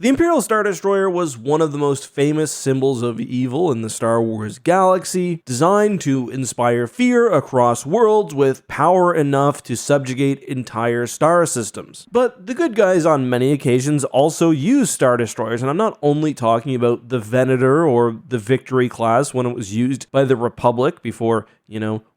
The Imperial Star Destroyer was one of the most famous symbols of evil in the Star Wars galaxy, designed to inspire fear across worlds with power enough to subjugate entire star systems. But the good guys on many occasions also use Star Destroyers, and I'm not only talking about the Venator or the Victory class when it was used by the Republic before,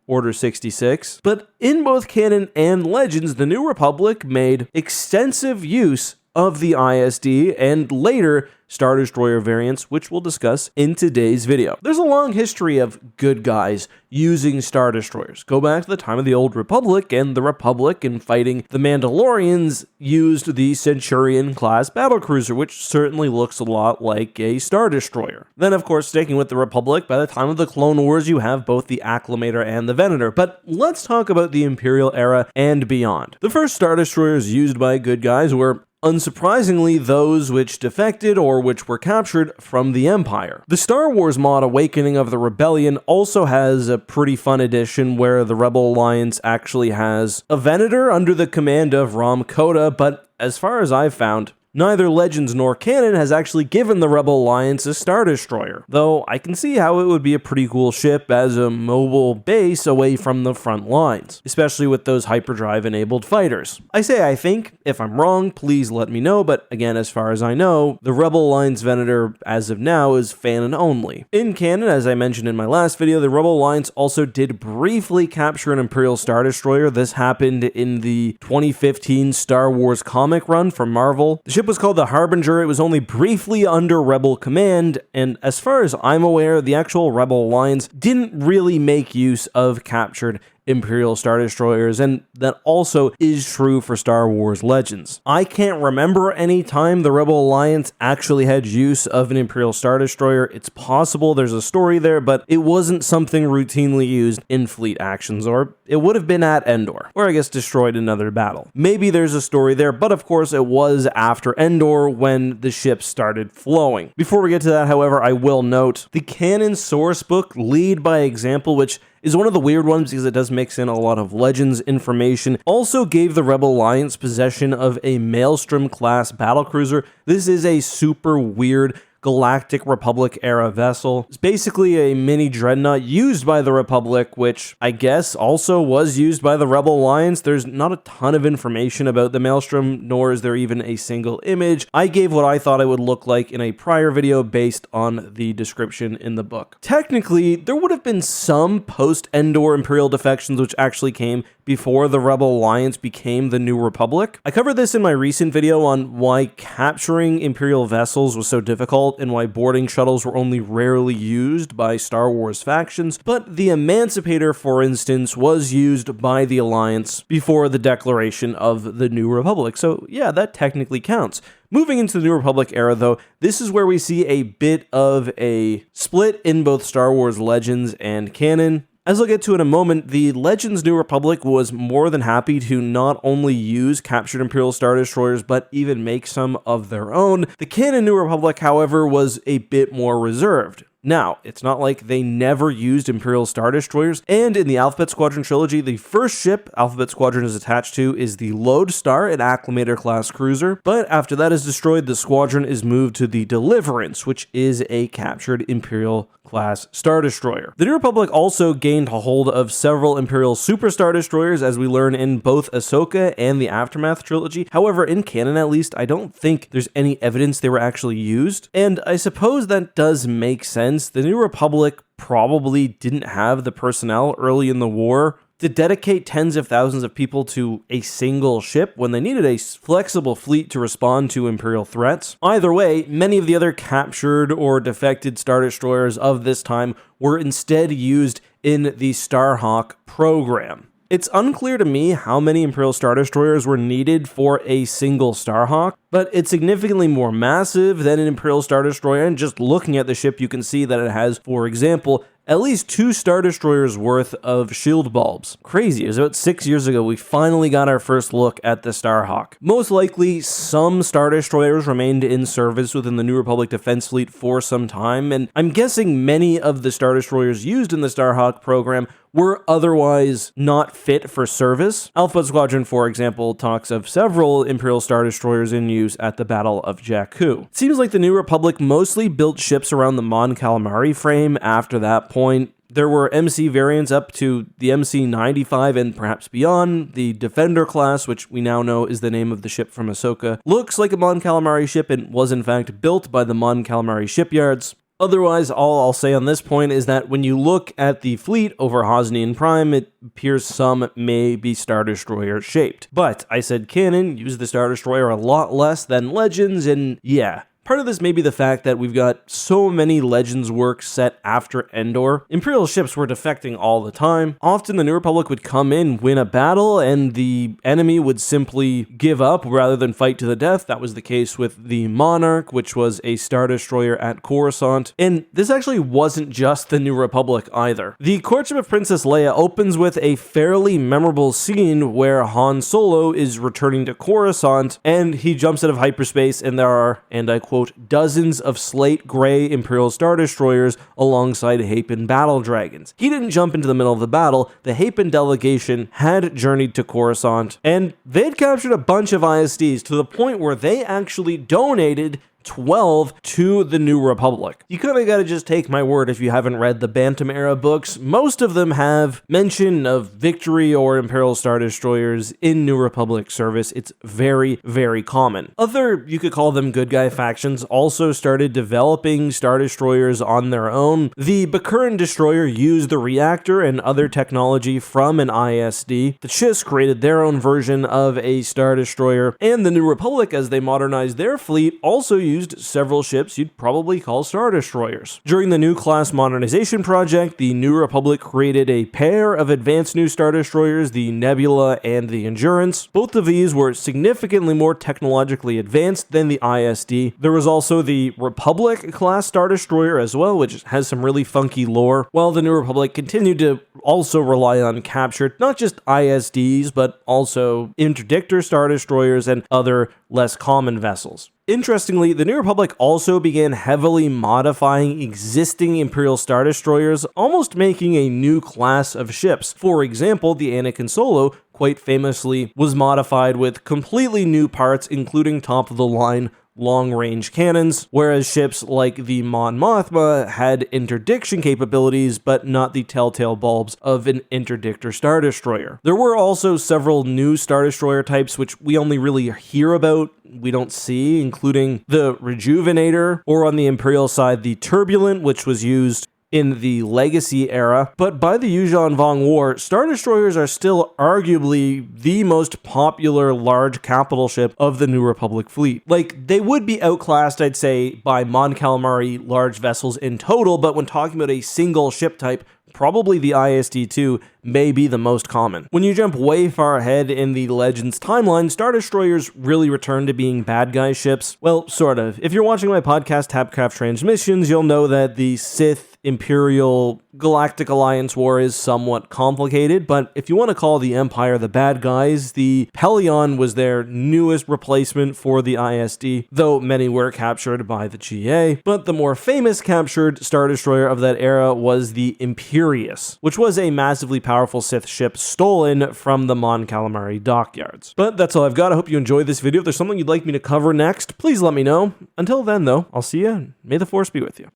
Order 66. But in both canon and Legends, the New Republic made extensive use of the ISD and later Star Destroyer variants, which we'll discuss in today's video. There's a long history of good guys using Star Destroyers. Go back to the time of the Old Republic, and the Republic in fighting the Mandalorians used the Centurion class battlecruiser, which certainly looks a lot like a Star Destroyer. Then, of course, sticking with the Republic, by the time of the Clone Wars, you have both the Acclamator and the Venator. But let's talk about the Imperial era and beyond. The first Star Destroyers used by good guys were unsurprisingly those which defected or which were captured from the Empire. The Star Wars mod Awakening of the Rebellion also has a pretty fun edition where the Rebel Alliance actually has a Venator under the command of Rom Koda, but as far as I've found, neither Legends nor canon has actually given the Rebel Alliance a Star Destroyer, though I can see how it would be a pretty cool ship as a mobile base away from the front lines, especially with those hyperdrive-enabled fighters. I think, if I'm wrong, please let me know, but again, as far as I know, the Rebel Alliance Venator, as of now, is fanon only. In canon, as I mentioned in my last video, the Rebel Alliance also did briefly capture an Imperial Star Destroyer. This happened in the 2015 Star Wars comic run from Marvel. The ship was called the Harbinger. It was only briefly under Rebel command, and as far as I'm aware, the actual Rebel Alliance didn't really make use of captured Imperial Star Destroyers, and that also is true for Star Wars Legends. I can't remember any time the Rebel Alliance actually had use of an Imperial Star Destroyer. It's possible there's a story there, but it wasn't something routinely used in fleet actions, or it would have been at Endor, or I guess destroyed in another battle. Maybe there's a story there, but of course it was after Endor when the ships started flowing. Before we get to that, however, I will note the canon source book Lead by Example, which is one of the weird ones because it does mix in a lot of Legends information, also gave the Rebel Alliance possession of a Maelstrom class battlecruiser. This is a super weird Galactic Republic era vessel. It's basically a mini dreadnought used by the Republic, which I guess also was used by the Rebel Alliance. There's not a ton of information about the Maelstrom, nor is there even a single image. I gave what I thought it would look like in a prior video based on the description in the book. Technically, there would have been some post-Endor Imperial defections which actually came before the Rebel Alliance became the New Republic. I covered this in my recent video on why capturing Imperial vessels was so difficult and why boarding shuttles were only rarely used by Star Wars factions, but the Emancipator, for instance, was used by the Alliance before the declaration of the New Republic, so yeah, that technically counts. Moving into the New Republic era, though, this is where we see a bit of a split in both Star Wars Legends and canon. As I'll get to in a moment, the Legends New Republic was more than happy to not only use captured Imperial Star Destroyers, but even make some of their own. The canon New Republic, however, was a bit more reserved. Now, it's not like they never used Imperial Star Destroyers, and in the Alphabet Squadron trilogy, the first ship Alphabet Squadron is attached to is the Lodestar, an Acclamator class cruiser, but after that is destroyed, the squadron is moved to the Deliverance, which is a captured Imperial class Star Destroyer. The New Republic also gained a hold of several Imperial Super Star Destroyers, as we learn in both Ahsoka and the Aftermath trilogy. However, in canon at least, I don't think there's any evidence they were actually used, and I suppose that does make sense. The New Republic probably didn't have the personnel early in the war to dedicate tens of thousands of people to a single ship when they needed a flexible fleet to respond to Imperial threats. Either way, many of the other captured or defected Star Destroyers of this time were instead used in the Starhawk program. It's unclear to me how many Imperial Star Destroyers were needed for a single Starhawk, but it's significantly more massive than an Imperial Star Destroyer, and just looking at the ship you can see that it has, for example, at least 2 Star Destroyers worth of shield bulbs. Crazy, it was about 6 years ago we finally got our first look at the Starhawk. Most likely, some Star Destroyers remained in service within the New Republic Defense Fleet for some time, and I'm guessing many of the Star Destroyers used in the Starhawk program were otherwise not fit for service. Alpha Squadron, for example, talks of several Imperial Star Destroyers in use at the Battle of Jakku. It seems like the New Republic mostly built ships around the Mon Calamari frame after that point. There were MC variants up to the MC-95 and perhaps beyond. The Defender class, which we now know is the name of the ship from Ahsoka, looks like a Mon Calamari ship and was in fact built by the Mon Calamari shipyards. Otherwise, all I'll say on this point is that when you look at the fleet over Hosnian Prime, it appears some may be Star Destroyer shaped. But I said canon used the Star Destroyer a lot less than Legends, and yeah. Part of this may be the fact that we've got so many Legends works set after Endor. Imperial ships were defecting all the time. Often the New Republic would come in, win a battle, and the enemy would simply give up rather than fight to the death. That was the case with the Monarch, which was a Star Destroyer at Coruscant. And this actually wasn't just the New Republic either. The Courtship of Princess Leia opens with a fairly memorable scene where Han Solo is returning to Coruscant, and he jumps out of hyperspace, and there are, and I quote, dozens of slate gray Imperial Star Destroyers alongside Hapan battle dragons. He didn't jump into the middle of the battle. The Hapan delegation had journeyed to Coruscant, and they'd captured a bunch of ISDs to the point where they actually donated 12 to the New Republic. You kind of got to just take my word if you haven't read the Bantam era books. Most of them have mention of Victory or Imperial Star Destroyers in New Republic service. It's very, very common. Other, you could call them good guy factions, also started developing Star Destroyers on their own. The Bikuran Destroyer used the reactor and other technology from an ISD. The Chiss created their own version of a Star Destroyer, and the New Republic, as they modernized their fleet, also used several ships you'd probably call Star Destroyers. During the New Class Modernization Project, the New Republic created a pair of advanced new Star Destroyers, the Nebula and the Endurance. Both of these were significantly more technologically advanced than the ISD. There was also the Republic class Star Destroyer as well, which has some really funky lore, while the New Republic continued to also rely on captured, not just ISDs, but also interdictor Star Destroyers and other less common vessels. Interestingly, the New Republic also began heavily modifying existing Imperial Star Destroyers, almost making a new class of ships. For example, the Anakin Solo, quite famously, was modified with completely new parts, including top-of-the-line long-range cannons, whereas ships like the Mon Mothma had interdiction capabilities, but not the telltale bulbs of an interdictor Star Destroyer. There were also several new Star Destroyer types which we only really hear about, we don't see, including the Rejuvenator, or on the Imperial side, the Turbulent, which was used in the Legacy era. But by the Yuuzhan Vong War, Star Destroyers are still arguably the most popular large capital ship of the New Republic fleet. Like, they would be outclassed, I'd say, by Mon Calamari large vessels in total, but when talking about a single ship type, probably the ISD-2 may be the most common. When you jump way far ahead in the Legends timeline, Star Destroyers really return to being bad guy ships. Well, sort of. If you're watching my podcast, Tapcraft Transmissions, you'll know that the Sith Imperial Galactic Alliance War is somewhat complicated, but if you want to call the Empire the bad guys, the Pelion was their newest replacement for the ISD, though many were captured by the GA. But the more famous captured Star Destroyer of that era was the Imperius, which was a massively powerful Sith ship stolen from the Mon Calamari dockyards. But that's all I've got. I hope you enjoyed this video. If there's something you'd like me to cover next, please let me know. Until then, though, I'll see you, and may the Force be with you.